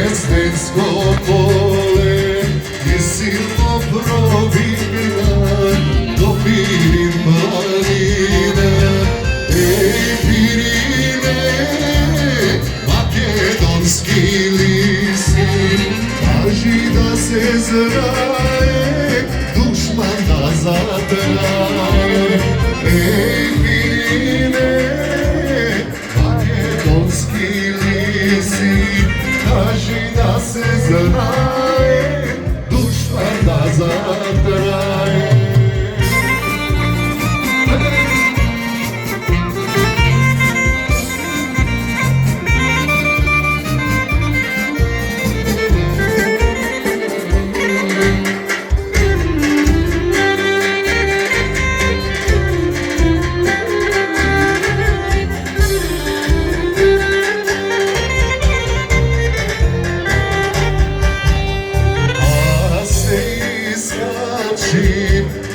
Jezdensko pole je silno provira, dobirim planine. Ej Pirine, makedonski lisi, kaži da se zraje, dušman da zatraje. Ej Pirine, makedonski lisi, kaži da se zraje, dušman da zatraje.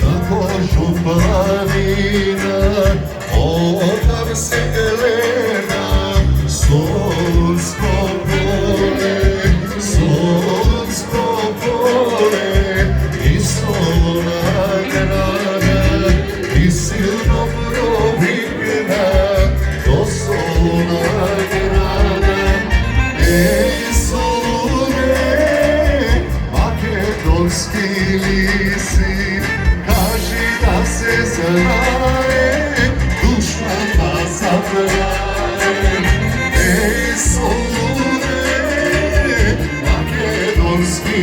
Na kožu planina, odam se gleda Solunsko pole, Solunsko pole i Soluna grada, i silno probigna do Soluna grada. Ej Solune, makedonski lisi, kaži da se zraje, dušman da zatraje. Ej Solune, makedonski